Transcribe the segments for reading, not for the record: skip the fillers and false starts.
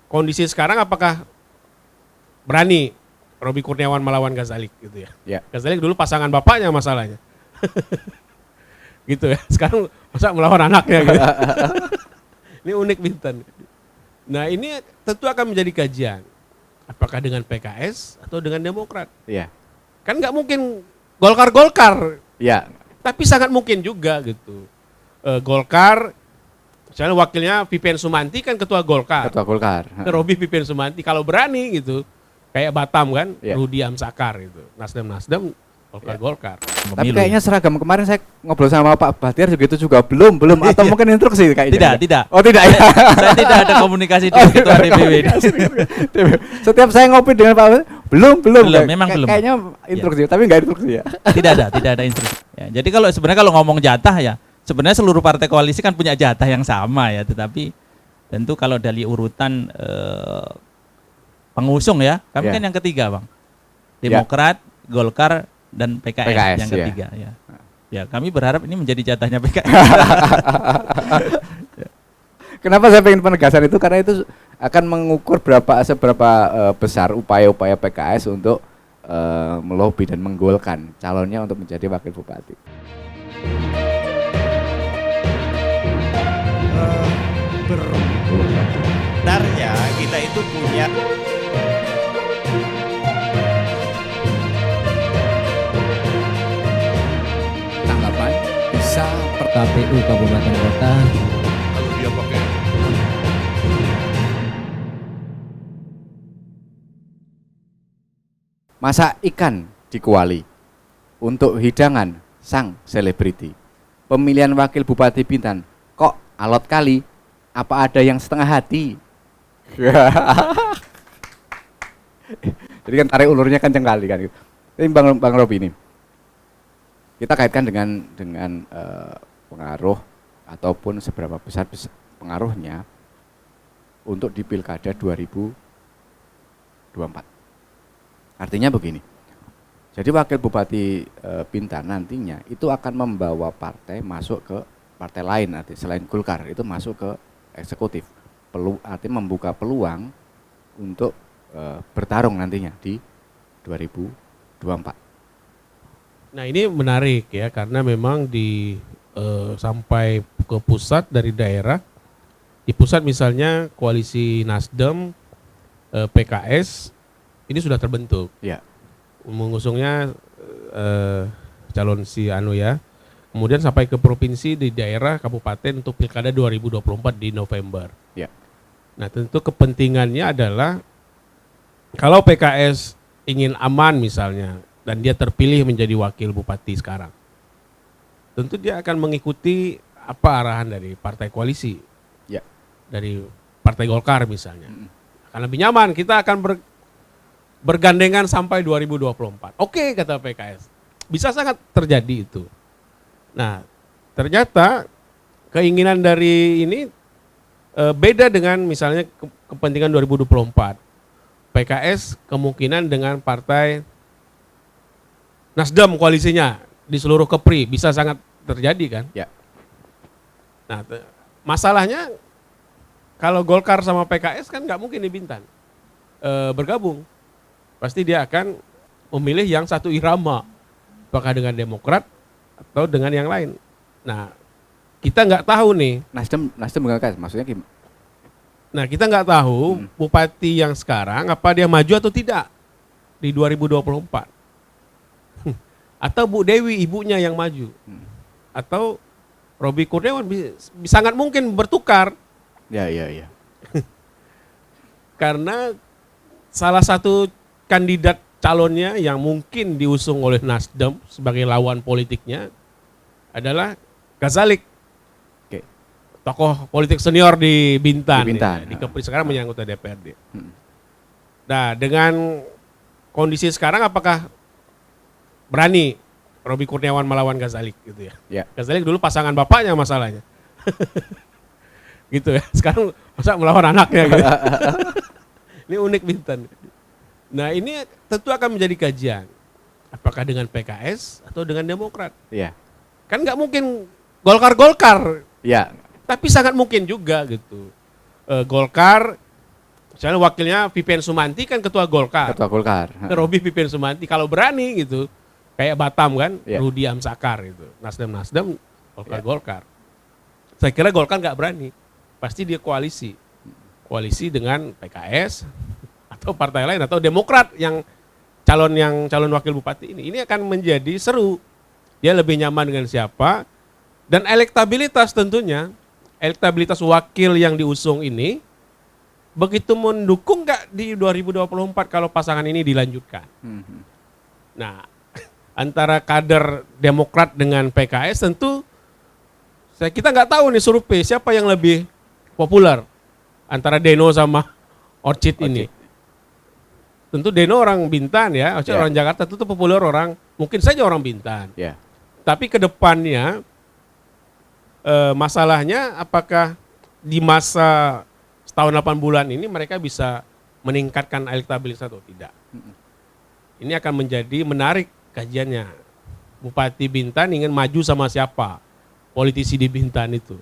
kondisi sekarang apakah berani Robi Kurniawan melawan Ghazalik gitu ya? Ya. Ghazalik dulu pasangan bapaknya masalahnya. Gitu ya. Sekarang masa melawan anaknya gitu. Ini unik Bintan. Nah, ini tentu akan menjadi kajian. Apakah dengan PKS atau dengan Demokrat? Iya. Kan nggak mungkin Golkar. Iya. Tapi sangat mungkin juga gitu. Golkar, misalnya wakilnya Vivian Sumanti kan ketua Golkar. Ketua Golkar. Robi Vivian Sumanti kalau berani gitu. Kayak Batam kan, Ya. Rudi Amsakar gitu. Nasdem, Golkar. Tapi kayaknya seragam kemarin saya ngobrol sama Pak Bahtiar juga itu juga belum atau mungkin instruksi kayaknya. Tidak. Oh tidak ya. Saya tidak ada komunikasi dengan ketua DPW. Setiap saya ngopi dengan Pak Bahtiar, belum. Memang belum. Kayaknya instruksi, tapi enggak instruksi ya. Tidak ada instruksi. Ya, jadi sebenarnya kalau ngomong jatah ya, sebenarnya seluruh partai koalisi kan punya jatah yang sama ya, tetapi tentu kalau dari urutan pengusung ya, kami kan yang ketiga, Bang. Demokrat, Golkar dan PKS yang ketiga ya. Ya, kami berharap ini menjadi jatahnya PKS. Kenapa saya pengen penegasan itu? Karena itu akan mengukur seberapa besar upaya-upaya PKS untuk melobi dan menggolkan calonnya untuk menjadi wakil bupati. Sebenarnya kita itu punya tanggapan bisa per KPU Kabupaten Kota. kalau dia pakai Masak ikan di kuali untuk hidangan sang selebriti. Pemilihan wakil Bupati Bintan kok alot kali? Apa ada yang setengah hati? Jadi kan tarik ulurnya kenceng kali kan. Ini Bang Robi ini, kita kaitkan dengan pengaruh ataupun seberapa besar pengaruhnya untuk di Pilkada 2024. Artinya begini, jadi wakil Bupati Bintan nantinya itu akan membawa partai masuk ke partai lain, artinya selain Golkar itu masuk ke eksekutif, artinya membuka peluang untuk bertarung nantinya di 2024. Nah, ini menarik ya, karena memang sampai ke pusat dari daerah, di pusat misalnya koalisi Nasdem, PKS ini sudah terbentuk. Ya. Mengusungnya calon si Anu ya. Kemudian sampai ke provinsi di daerah kabupaten untuk Pilkada 2024 di November. Ya. Nah, tentu kepentingannya adalah kalau PKS ingin aman misalnya dan dia terpilih menjadi wakil bupati sekarang, tentu dia akan mengikuti apa arahan dari partai koalisi. Ya. Dari Partai Golkar misalnya. Akan lebih nyaman, kita akan bergandengan sampai 2024. Oke, kata PKS. Bisa sangat terjadi itu. Nah, ternyata keinginan dari ini beda dengan misalnya kepentingan 2024. PKS kemungkinan dengan partai Nasdem koalisinya di seluruh Kepri bisa sangat terjadi kan? Ya. Nah, masalahnya kalau Golkar sama PKS kan nggak mungkin di Bintan bergabung. Pasti dia akan memilih yang satu irama, apakah dengan Demokrat atau dengan yang lain. Nah, kita nggak tahu nih. Nasdem enggak, maksudnya gimana? Nah, kita nggak tahu bupati yang sekarang apa dia maju atau tidak di 2024. Atau Bu Dewi ibunya yang maju. Atau Robi Kurniawan sangat mungkin bertukar. Ya. Karena salah satu kandidat calonnya yang mungkin diusung oleh Nasdem sebagai lawan politiknya adalah Ghazalik. Oke. Tokoh politik senior di Bintan. Di Kepri sekarang menyangkut DPRD. Nah, dengan kondisi sekarang apakah berani Robi Kurniawan melawan Ghazalik gitu ya? Ya. Ghazalik dulu pasangan bapaknya masalahnya. Gitu ya. Sekarang masa melawan anaknya gitu. Ini unik Bintan. Nah, ini tentu akan menjadi kajian. Apakah dengan PKS atau dengan Demokrat? Iya. Kan nggak mungkin Golkar. Iya. Tapi sangat mungkin juga gitu. Golkar, Misalnya wakilnya Vivian Sumanti kan ketua Golkar. Ketua Golkar. Robi Vivian Sumanti kalau berani gitu. Kayak Batam kan, Ya. Rudi Amsakar gitu. Nasdem, Ya. Golkar. Saya kira Golkar nggak berani. Pasti dia koalisi. Koalisi dengan PKS atau partai lain atau Demokrat yang calon wakil bupati ini. Ini akan menjadi seru. Dia lebih nyaman dengan siapa, dan elektabilitas tentunya, elektabilitas wakil yang diusung ini begitu mendukung nggak di 2024 kalau pasangan ini dilanjutkan. Mhm. Nah, antara kader Demokrat dengan PKS tentu kita nggak tahu nih survei siapa yang lebih populer antara Deno sama Orchid ini. Tentu Deno orang Bintan ya, Orchid Ya. orang Jakarta, tentu populer orang, mungkin saja orang Bintan. Ya. Tapi ke depannya masalahnya apakah di masa setahun 8 bulan ini mereka bisa meningkatkan elektabilitas atau tidak. Ini akan menjadi menarik kajiannya. Bupati Bintan ingin maju sama siapa? Politisi di Bintan itu.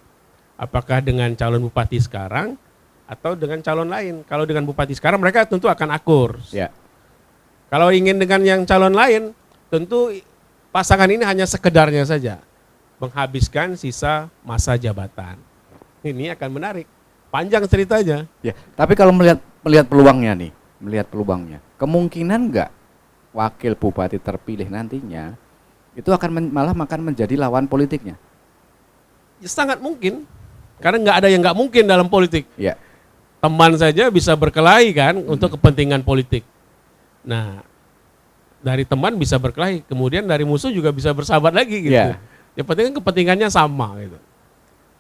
Apakah dengan calon bupati sekarang atau dengan calon lain? Kalau dengan bupati sekarang mereka tentu akan akur. Ya. Kalau ingin dengan yang calon lain, tentu pasangan ini hanya sekedarnya saja, menghabiskan sisa masa jabatan. Ini akan menarik, panjang ceritanya. Ya. Tapi kalau melihat peluangnya nih, kemungkinan nggak wakil bupati terpilih nantinya itu malah akan menjadi lawan politiknya? Ya, sangat mungkin, karena nggak ada yang nggak mungkin dalam politik. Ya. Teman saja bisa berkelahi kan untuk kepentingan politik. Nah, dari teman bisa berkelahi, kemudian dari musuh juga bisa bersahabat lagi gitu. Ya. Yang penting kan kepentingannya sama gitu.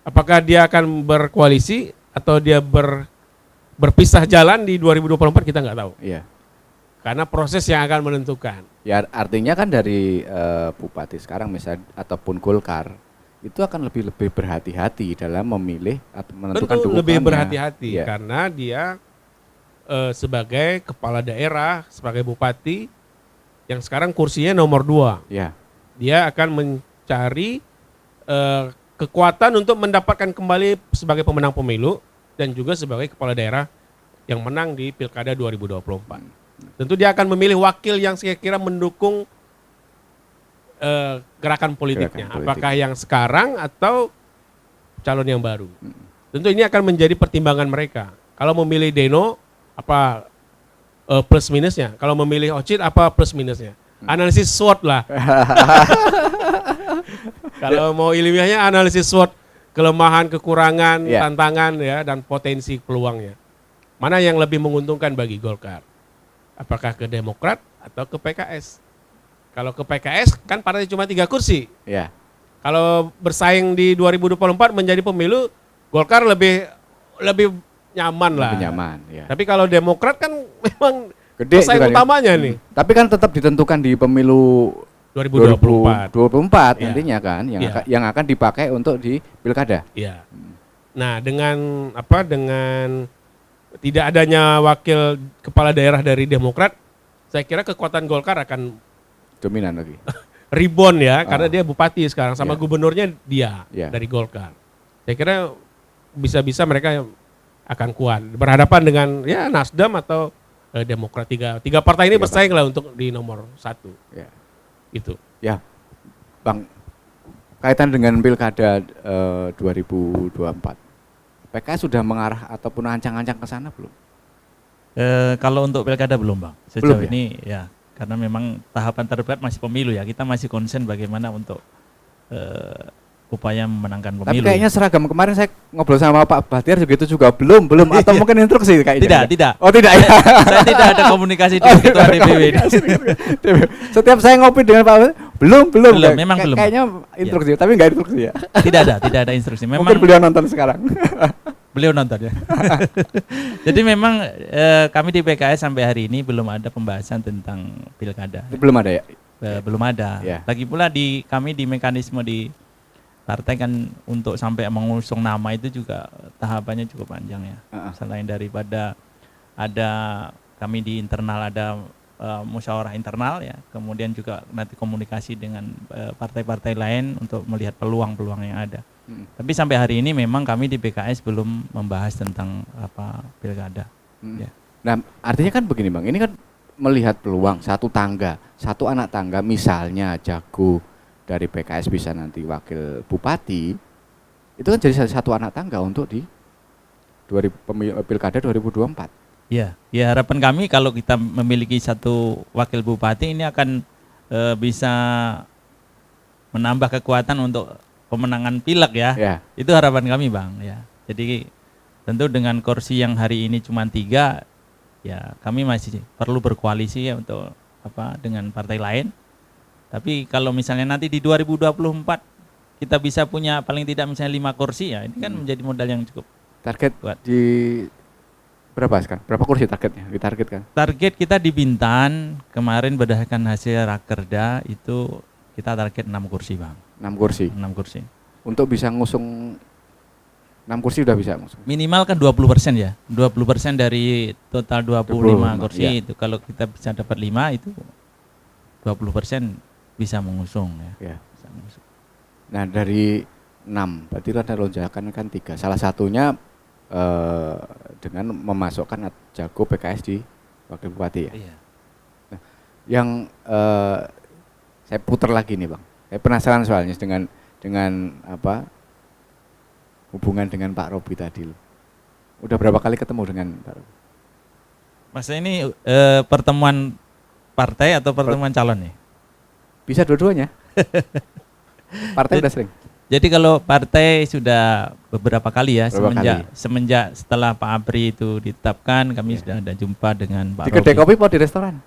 Apakah dia akan berkoalisi atau dia berpisah jalan di 2024 kita nggak tahu. Iya. Karena proses yang akan menentukan. Ya artinya kan dari bupati sekarang misalnya ataupun Golkar itu akan lebih berhati-hati dalam memilih atau menentukan Tentu dukungannya. lebih berhati-hati Iya. karena dia sebagai kepala daerah, sebagai bupati yang sekarang kursinya nomor 2. Ya. Dia akan mencari kekuatan untuk mendapatkan kembali sebagai pemenang pemilu dan juga sebagai kepala daerah yang menang di Pilkada 2024. Tentu dia akan memilih wakil yang saya kira mendukung gerakan politiknya. Gerakan politik. Apakah yang sekarang atau calon yang baru. Tentu ini akan menjadi pertimbangan mereka. Kalau memilih Deno, apa plus minusnya? Kalau memilih Orchid, apa plus minusnya? Analisis SWOT lah. Kalau mau ilmiahnya analisis SWOT, kelemahan, kekurangan, Ya. tantangan ya dan potensi peluangnya. Mana yang lebih menguntungkan bagi Golkar? Apakah ke Demokrat atau ke PKS? Kalau ke PKS kan partai cuma 3 kursi. Ya. Kalau bersaing di 2024 menjadi pemilu, Golkar lebih nyaman lah. Lebih nyaman, ya. Tapi kalau Demokrat kan memang Gede pesaing juga nih. utamanya nih. Tapi kan tetap ditentukan di pemilu 2024. 2024 Ya. nantinya kan Ya. yang akan dipakai untuk di pilkada. Iya. Nah, dengan tidak adanya wakil kepala daerah dari Demokrat, saya kira kekuatan Golkar akan Dominan lagi. rebound ya, karena dia bupati sekarang sama Iya. gubernurnya dia Iya. dari Golkar. Saya kira bisa-bisa mereka akan kuat berhadapan dengan ya Nasdem atau Demokrat. Tiga partai ini Tiga bersaing lah untuk di nomor 1 Ya. gitu. Ya. Bang, kaitan dengan pilkada 2024. PKS sudah mengarah ataupun ancang-ancang ke sana belum? Kalau untuk pilkada belum, Bang. Sejauh Belum ya? ini ya, karena memang tahapan terdekat masih pemilu ya. Kita masih konsen bagaimana untuk upaya memenangkan Tapi pemilu. kayaknya seragam kemarin saya ngobrol sama Pak Bahtiar juga itu juga belum atau mungkin instruksi kayaknya. Tidak. Oh, tidak ya. Saya tidak ada komunikasi dengan ketua DPW ini. Setiap saya ngopi dengan Pak Bahtiar, belum. Memang belum. Kayaknya instruksi, tapi enggak instruksi ya. Tidak ada instruksi. Memang Mungkin beliau nonton sekarang. beliau nonton ya. Jadi memang kami di PKS sampai hari ini belum ada pembahasan tentang pilkada. Belum ada ya? Belum ada. Ya. Lagi pula kami di mekanisme di partai kan untuk sampai mengusung nama itu juga tahapannya cukup panjang ya. Selain daripada ada kami di internal ada musyawarah internal ya, kemudian juga nanti komunikasi dengan partai-partai lain untuk melihat peluang-peluang yang ada. Tapi sampai hari ini memang kami di PKS belum membahas tentang pilkada. Ya. Nah, artinya kan begini Bang, ini kan melihat peluang satu anak tangga misalnya jago dari PKS bisa nanti wakil bupati, itu kan jadi satu anak tangga untuk di Pilkada 2024. Ya, ya harapan kami kalau kita memiliki satu wakil bupati ini akan bisa menambah kekuatan untuk pemenangan pileg ya. Ya. Itu harapan kami Bang ya. Jadi tentu dengan kursi yang hari ini cuma 3, ya kami masih perlu berkoalisi ya untuk dengan partai lain. Tapi kalau misalnya nanti di 2024 kita bisa punya paling tidak misalnya 5 kursi ya, ini kan menjadi modal yang cukup. Target Buat. di berapa sekarang? Berapa kursi targetnya? Ditargetkan? Target kita di Bintan kemarin berdasarkan hasil rakerda itu kita target 6 kursi Bang. 6 kursi. 6 kursi. Untuk bisa ngusung 6 kursi udah bisa ngusung. Minimal kan 20% ya. 20% dari total 25 kursi iya. itu. Kalau kita bisa dapat 5 itu 20% bisa mengusung ya. Ya. Bisa mengusung. Nah, dari 6 berarti ada lonjakan kan 3. Salah satunya dengan memasukkan jago PKS di wakil bupati ya. Iya. Nah, yang saya putar lagi nih Bang. Saya penasaran soalnya dengan hubungan dengan Pak Robi tadi. Udah berapa kali ketemu dengan Pak Robi? Mas ini pertemuan partai atau pertemuan calon nih? Bisa dua-duanya. Partai udah sering. Jadi kalau partai sudah beberapa kali ya semenjak setelah Pak Apri itu ditetapkan kami sudah ada jumpa dengan Pak Di kedai Robi. kopi atau di restoran?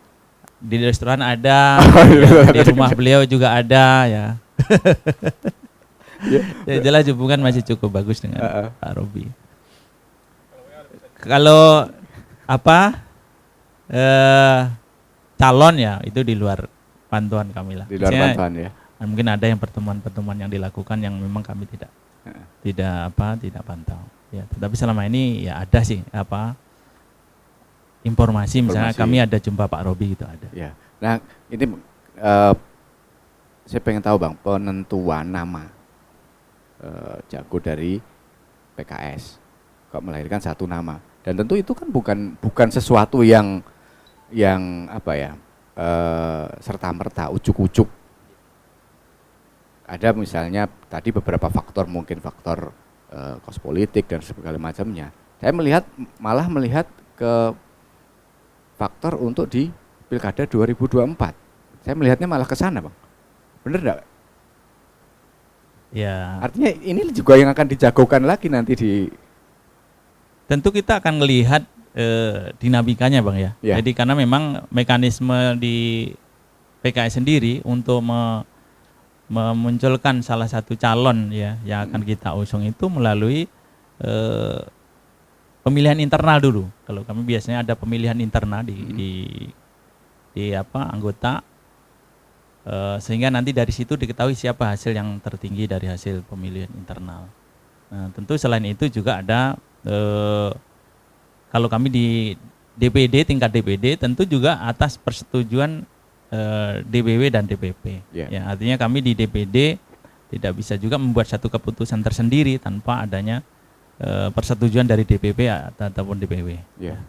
Di restoran ada, di rumah beliau juga ada ya. Ya jelas hubungan masih cukup bagus dengan Pak Robi. Kalau calon ya itu di luar pantauan kami lah. Di luar Misalnya, pantauan ya. mungkin ada yang pertemuan-pertemuan yang dilakukan yang memang kami tidak pantau. Ya, tetapi selama ini ya ada sih informasi misalnya kami ada jumpa Pak Robi itu ada. Ya. Nah, ini saya pengen tahu Bang, penentuan nama jago dari PKS kok melahirkan satu nama. Dan tentu itu kan bukan sesuatu yang serta-merta ujuk-ujuk. Ada misalnya tadi beberapa faktor, mungkin faktor kos politik dan segala macamnya. Saya malah melihat ke faktor untuk di Pilkada 2024. Saya melihatnya malah ke sana, Bang. Bener enggak? Ya. Artinya ini juga yang akan dijagokan lagi nanti di. Tentu kita akan melihat dinamikanya, Bang ya. Jadi karena memang mekanisme di PKS sendiri untuk memunculkan salah satu calon ya yang akan kita usung itu melalui pemilihan internal dulu. Kalau kami biasanya ada pemilihan internal di anggota sehingga nanti dari situ diketahui siapa hasil yang tertinggi dari hasil pemilihan internal. Nah, tentu selain itu juga ada kalau kami di DPD, tingkat DPD tentu juga atas persetujuan DPW dan DPP. Ya, artinya kami di DPD tidak bisa juga membuat satu keputusan tersendiri tanpa adanya persetujuan dari DPP ataupun DPW. Ya.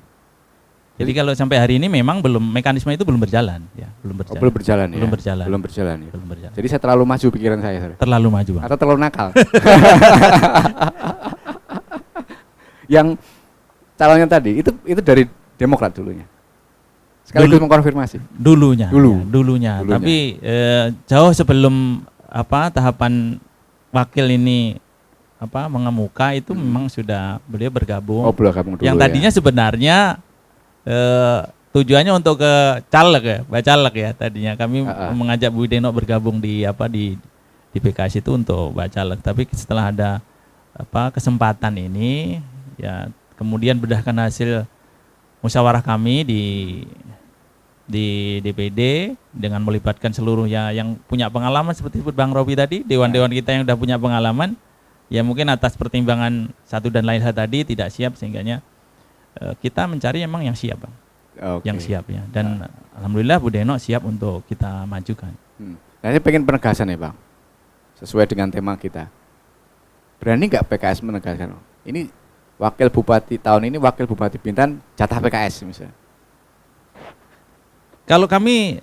Jadi kalau sampai hari ini memang mekanisme itu belum berjalan, ya, belum berjalan. Belum berjalan ya. Belum berjalan. Ya. Belum berjalan. Jadi saya terlalu maju pikiran saya. Terlalu maju, Bang. Atau terlalu nakal. Yang calonnya tadi itu dari Demokrat dulunya. Sekaligus mengkonfirmasi. Dulunya. Tapi jauh sebelum tahapan wakil ini mengemuka itu memang sudah beliau bergabung. Oh, bergabung dulu. Yang tadinya sebenarnya tujuannya untuk ke caleg ya tadinya kami mengajak Bu Deno bergabung di PKS itu untuk caleg. Tapi setelah ada kesempatan ini ya kemudian berdasarkan hasil musyawarah kami di DPD dengan melibatkan seluruhnya yang punya pengalaman seperti Bang Robi tadi, dewan-dewan kita yang sudah punya pengalaman, ya mungkin atas pertimbangan satu dan lain hal tadi tidak siap sehingganya kita mencari emang yang siap, Bang. Yang siap ya. Dan alhamdulillah Bu Deno siap untuk kita majukan. Nah, ini pengen penegasan ya, Bang. Sesuai dengan tema kita. Berani nggak PKS menegaskan? Ini wakil bupati tahun ini wakil bupati Bintan jatah PKS misalnya. Kalau kami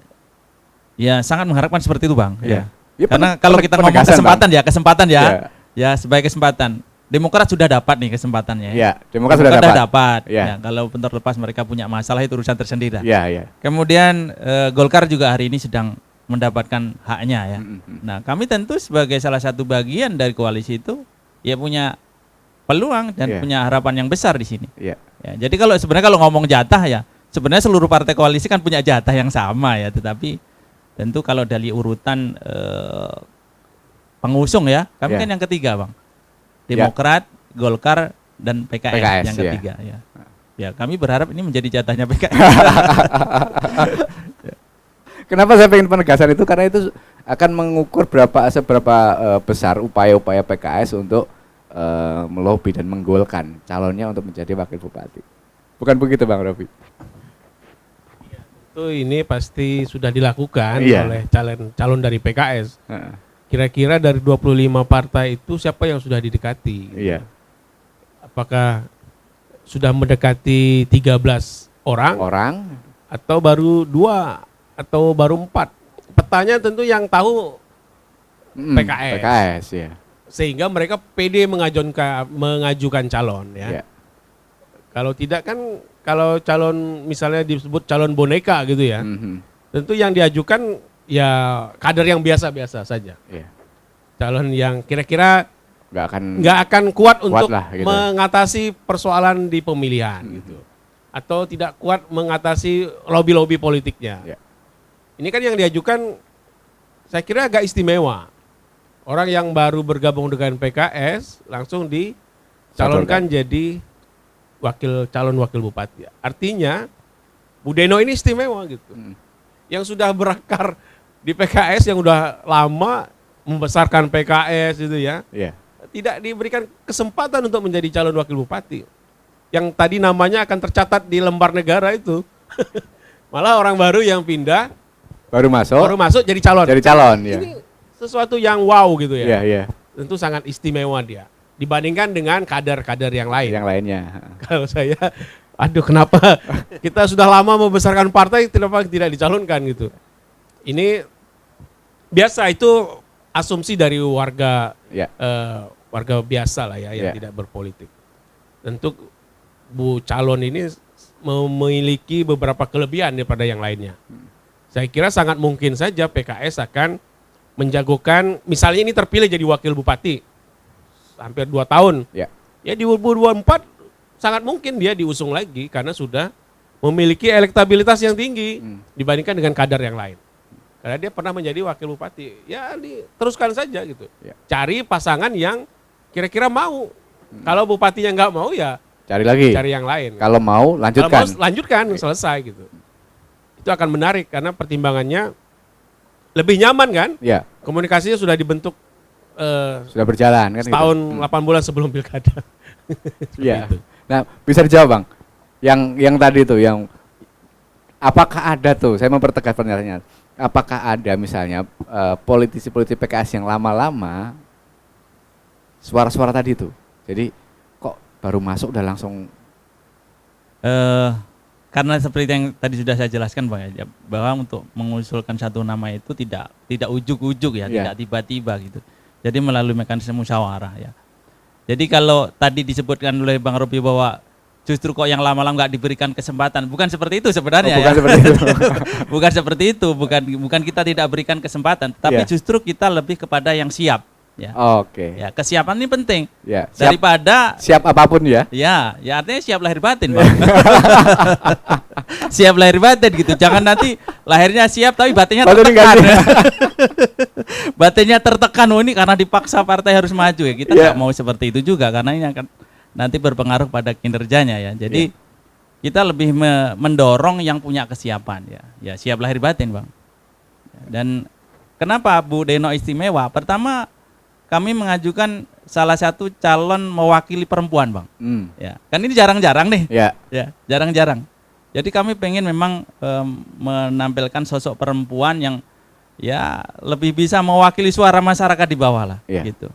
ya sangat mengharapkan seperti itu, Bang. Iya. Ya. Ya, Karena kalau kita ngomong penegasan, kesempatan Bang. ya, kesempatan ya. Iya. Ya, sebagai kesempatan. Demokrat sudah dapat nih kesempatannya. Iya, Demokrat sudah dapat. Ya, Iya. kalau bentar lepas mereka punya masalah itu urusan tersendiri. Iya, iya. Kemudian Golkar juga hari ini sedang mendapatkan haknya ya. Mm-mm. Nah, kami tentu sebagai salah satu bagian dari koalisi itu ya punya peluang dan Iya. punya harapan yang besar di sini. Iya. Ya, jadi kalau ngomong jatah ya, sebenarnya seluruh partai koalisi kan punya jatah yang sama ya, tetapi tentu kalau dari urutan pengusung ya, kami Iya. kan yang ketiga, Bang. Demokrat, Golkar dan PKS, PKS, yang ya. ketiga ya. Ya, kami berharap ini menjadi jatahnya PKS. Kenapa saya pengen penegasan itu karena itu akan mengukur seberapa besar upaya-upaya PKS untuk melobi dan menggolkan calonnya untuk menjadi wakil bupati. Bukan begitu Bang Robi? Itu ini pasti sudah dilakukan Iya. oleh calon dari PKS. Heeh. Kira-kira dari 25 partai itu siapa yang sudah didekati? Iya. Apakah sudah mendekati 13 orang atau baru 2 atau baru 4? Petanya tentu yang tahu PKS. PKS ya. Sehingga mereka pede mengajukan calon ya. Iya. Kalau tidak kan, kalau calon misalnya disebut calon boneka gitu ya, Mhm. tentu yang diajukan ya kader yang biasa-biasa saja. Iya. Calon yang kira-kira Nggak akan kuat untuk lah, gitu. mengatasi persoalan di pemilihan gitu. Atau tidak kuat mengatasi lobby-lobby politiknya. Iya. Ini kan yang diajukan saya kira agak istimewa. Orang yang baru bergabung dengan PKS langsung dicalonkan jadi calon wakil bupati. Artinya Bu Deno ini istimewa gitu. Yang sudah berakar di PKS, yang udah lama membesarkan PKS gitu ya. Iya. Tidak diberikan kesempatan untuk menjadi calon wakil bupati. Yang tadi namanya akan tercatat di lembar negara itu. Malah orang baru yang pindah Baru masuk jadi calon. jadi calon ya. Ini sesuatu yang wow gitu ya. Iya, iya. Tentu sangat istimewa dia dibandingkan dengan kader-kader yang lain. Yang lainnya. Kalau saya, aduh kenapa kita sudah lama membesarkan partai, kenapa tidak dicalonkan gitu. Ini biasa, itu asumsi dari warga Ya. warga biasa lah ya yang Ya. tidak berpolitik. Tentu Bu calon ini memiliki beberapa kelebihan daripada yang lainnya. Saya kira sangat mungkin saja PKS akan menjagokan, misalnya ini terpilih jadi wakil bupati hampir 2 tahun. Ya. Ya di 2024 sangat mungkin dia diusung lagi karena sudah memiliki elektabilitas yang tinggi dibandingkan dengan kader yang lain. Karena dia pernah menjadi wakil bupati. Ya diteruskan saja gitu. Ya. Cari pasangan yang kira-kira mau. Kalau bupatinya nggak mau ya Cari lagi. cari yang lain. Kalau mau lanjutkan. Kalau mau lanjutkan, selesai gitu. Itu akan menarik karena pertimbangannya lebih nyaman kan? Ya, Komunikasinya sudah dibentuk sudah berjalan kan setahun gitu. 8 bulan sebelum pilkada. Iya. Itu. Nah, bisa dijawab, Bang. Yang tadi itu yang apakah ada tuh, saya mempertegas pertanyaannya. Apakah ada misalnya politisi-politisi PKS yang lama-lama suara-suara tadi itu. Jadi kok baru masuk udah langsung Karena seperti yang tadi sudah saya jelaskan Bang ya, bahwa untuk mengusulkan satu nama itu tidak ujuk-ujuk ya, Iya. tidak tiba-tiba gitu. Jadi melalui mekanisme musyawarah ya. Jadi kalau tadi disebutkan oleh Bang Robi bahwa justru kok yang lama-lama nggak diberikan kesempatan, bukan seperti itu sebenarnya. bukan ya. seperti itu. Bukan seperti itu, bukan kita tidak berikan kesempatan, tapi Iya. justru kita lebih kepada yang siap. Ya, Oke. ya kesiapan ini penting Ya, siap, daripada siap apapun ya. ya artinya siap lahir batin, Bang. Siap lahir batin gitu. Jangan nanti lahirnya siap tapi batinnya Batinnya tertekan. nggak Ya. Batinnya tertekan, oh ini karena dipaksa partai harus maju ya. Kita Iya. nggak mau seperti itu juga karena ini akan nanti berpengaruh pada kinerjanya ya. Jadi kita lebih mendorong yang punya kesiapan ya. Ya siap lahir batin, Bang. Dan kenapa Bu Deno istimewa? Pertama, kami mengajukan salah satu calon mewakili perempuan, Bang. Ya, kan ini jarang-jarang nih. Ya. Ya, jarang-jarang. Jadi kami pengen memang menampilkan sosok perempuan yang ya lebih bisa mewakili suara masyarakat di bawah lah, Iya. gitu.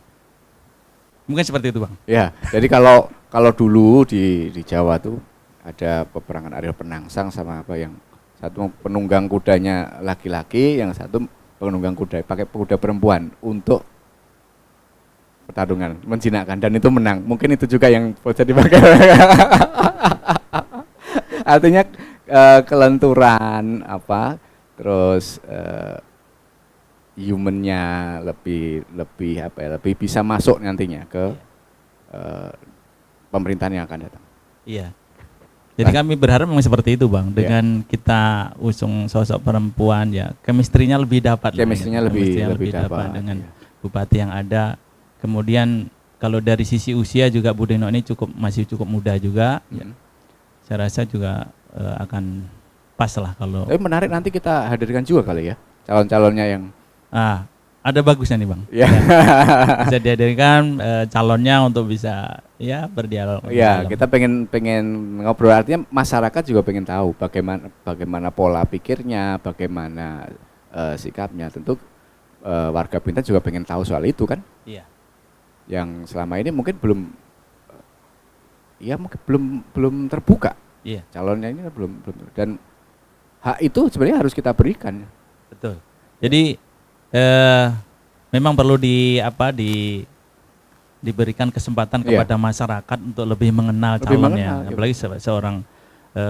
Mungkin seperti itu, Bang. Ya, jadi kalau dulu di Jawa tuh ada peperangan Ariel Penangsang sama apa, yang satu penunggang kudanya laki-laki, yang satu penunggang kuda pakai kuda perempuan untuk pertarungan menjinakkan, dan itu menang. Mungkin itu juga yang bisa dipakai. Artinya kelenturan apa, terus humannya lebih apa ya, lebih bisa masuk nantinya ke pemerintahan yang akan datang. Iya. Jadi kami berharap memang seperti itu, Bang. Dengan kita usung sosok perempuan, ya, chemistry-nya lebih dapat. Chemistry-nya lebih dapat dengan iya. bupati yang ada. Kemudian kalau dari sisi usia juga Bu Deno ini masih cukup muda juga. Ya. Saya rasa juga akan pas lah kalau. Tapi menarik, nanti kita hadirkan juga kali ya calon-calonnya yang. Ada bagusnya nih, Bang. Ya. Bisa dihadirkan calonnya untuk bisa ya berdialog. Ya, kita pengen ngobrol, artinya masyarakat juga pengen tahu bagaimana pola pikirnya, bagaimana sikapnya. Tentu warga Bintan juga pengen tahu soal itu kan. Iya. Yang selama ini mungkin belum terbuka. Iya. Calonnya ini belum, dan hak itu sebenarnya harus kita berikan. Betul. Jadi memang perlu diberikan kesempatan kepada masyarakat untuk lebih mengenal calonnya, apalagi seorang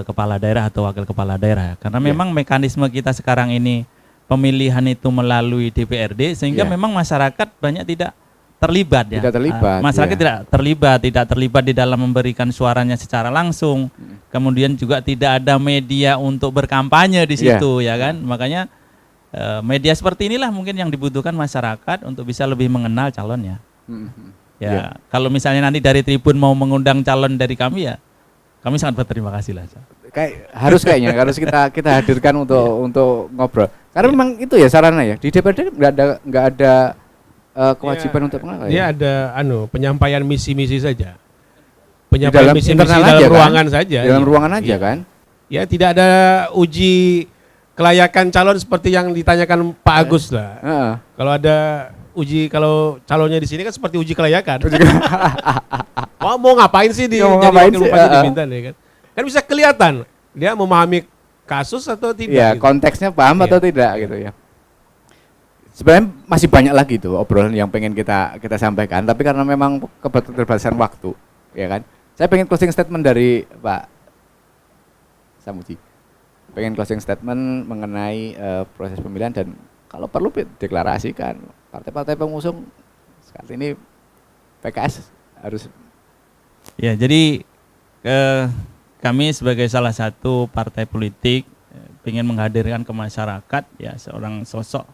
kepala daerah atau wakil kepala daerah. Karena memang mekanisme kita sekarang ini pemilihan itu melalui DPRD, sehingga memang masyarakat banyak tidak terlibat ya. Tidak terlibat. Masyarakat tidak terlibat di dalam memberikan suaranya secara langsung. Kemudian juga tidak ada media untuk berkampanye di situ, ya kan? Makanya media seperti inilah mungkin yang dibutuhkan masyarakat untuk bisa lebih mengenal calonnya. Ya, kalau misalnya nanti dari Tribun mau mengundang calon dari kami, ya kami sangat berterima kasih lah. Harus kita hadirkan untuk ngobrol. Karena memang itu ya sarana ya. Di DPRD nggak ada kewajiban untuk mengenal. Dia ada penyampaian misi-misi saja. Penyampaian misi dalam ruangan saja. Dalam ruangan aja kan? Ya, tidak ada uji kelayakan calon seperti yang ditanyakan Pak Agus lah. Kalau ada uji, kalau calonnya di sini kan seperti uji kelayakan. mau ngapain sih jadi wakil bupati di Bintan, ya kan? Kan bisa kelihatan dia memahami kasus atau tidak. Iya, gitu. Konteksnya paham atau tidak gitu ya. Sebenarnya masih banyak lagi tuh obrolan yang pengen kita sampaikan, tapi karena memang keterbatasan waktu, ya kan? Saya pengen closing statement dari Pak Samuji. Pengen closing statement mengenai proses pemilihan, dan kalau perlu deklarasikan partai-partai pengusung. Saat ini PKS harus. Ya, jadi kami sebagai salah satu partai politik ingin menghadirkan ke masyarakat ya seorang sosok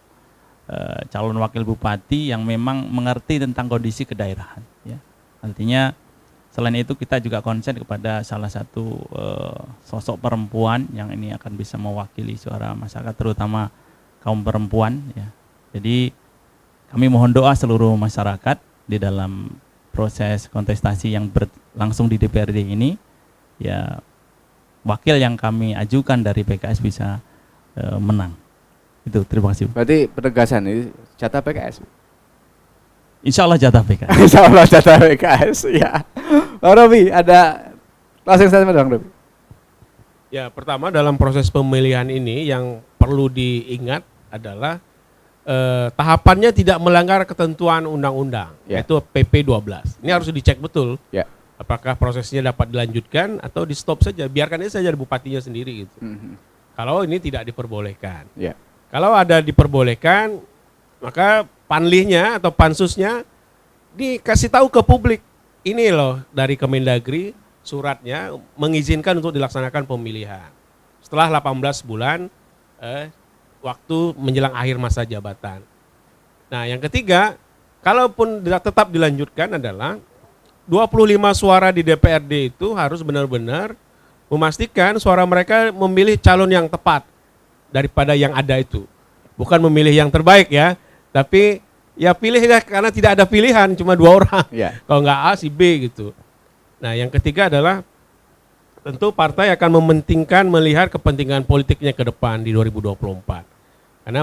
calon wakil bupati yang memang mengerti tentang kondisi kedaerahan. Ya. Artinya selain itu kita juga konsen kepada salah satu sosok perempuan yang ini akan bisa mewakili suara masyarakat, terutama kaum perempuan. Ya. Jadi kami mohon doa seluruh masyarakat di dalam proses kontestasi yang berlangsung di DPRD ini, ya wakil yang kami ajukan dari PKS bisa menang. Itu, terima kasih. Berarti penegasan ini jatah PKS. Insya Allah jatah PKS. Insya Allah jatah PKS, ya. Bang Robi, ada closing statement Bang Robi? Ya, pertama dalam proses pemilihan ini yang perlu diingat adalah tahapannya tidak melanggar ketentuan undang-undang, yaitu PP 12. Ini harus dicek betul. Apakah prosesnya dapat dilanjutkan atau di stop saja, biarkan ini saja bupatinya sendiri gitu. Kalau ini tidak diperbolehkan. Kalau ada diperbolehkan, maka panlihnya atau pansusnya dikasih tahu ke publik. Ini loh dari Kemendagri suratnya mengizinkan untuk dilaksanakan pemilihan. Setelah 18 bulan waktu menjelang akhir masa jabatan. Nah, yang ketiga, kalaupun tetap dilanjutkan adalah 25 suara di DPRD itu harus benar-benar memastikan suara mereka memilih calon yang tepat daripada yang ada itu. Bukan memilih yang terbaik ya, tapi ya pilih ya, karena tidak ada pilihan, cuma 2 orang. Kalau nggak A, si B gitu. Nah, yang ketiga adalah tentu partai akan mementingkan melihat kepentingan politiknya ke depan di 2024. Karena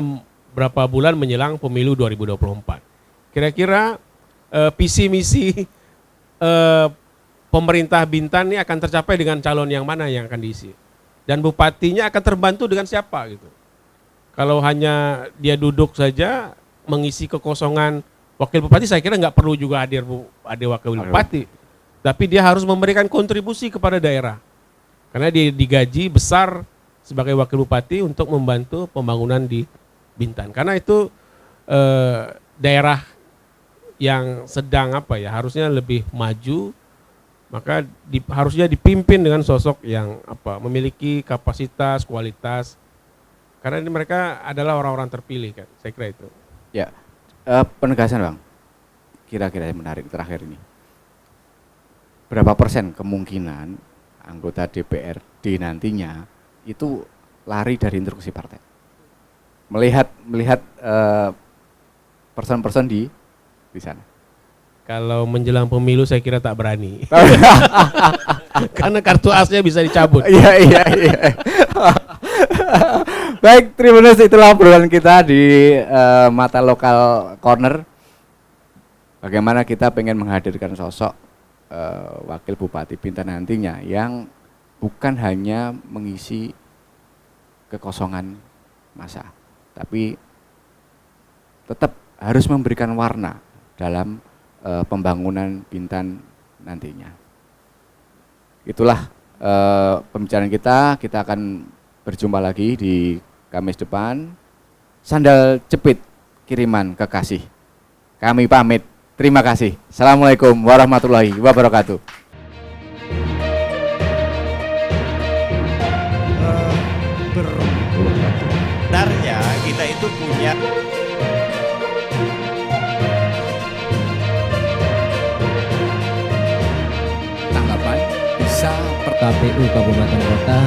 berapa bulan menjelang pemilu 2024. Kira-kira visi misi pemerintah Bintan ini akan tercapai dengan calon yang mana yang akan diisi. Dan bupatinya akan terbantu dengan siapa gitu. Kalau hanya dia duduk saja mengisi kekosongan wakil bupati, saya kira nggak perlu juga hadir wakil bupati. Tapi dia harus memberikan kontribusi kepada daerah. Karena dia digaji besar sebagai wakil bupati untuk membantu pembangunan di Bintan. Karena itu daerah yang sedang harusnya lebih maju, maka harusnya dipimpin dengan sosok yang memiliki kapasitas, kualitas. Karena ini mereka adalah orang-orang terpilih kan, saya kira itu. Ya, penegasan Bang, kira-kira yang menarik terakhir ini. Berapa persen kemungkinan anggota DPRD nantinya itu lari dari instruksi partai? Melihat person-person di sana. Kalau menjelang pemilu saya kira tak berani. Karena kartu asnya bisa dicabut. Iya. Baik, terima kasih, itulah obrolan kita di Mata Lokal Corner. Bagaimana kita pengen menghadirkan sosok wakil bupati Bintan nantinya yang bukan hanya mengisi kekosongan masa, tapi tetap harus memberikan warna dalam pembangunan Bintan nantinya. Itulah pembicaraan kita. Kita akan berjumpa lagi di Kamis depan. Sandal jepit kiriman kekasih. Kami pamit. Terima kasih. Assalamualaikum warahmatullahi wabarakatuh. Sebenarnya kita itu punya Tanggapan bisa per KPU Kabupaten Kota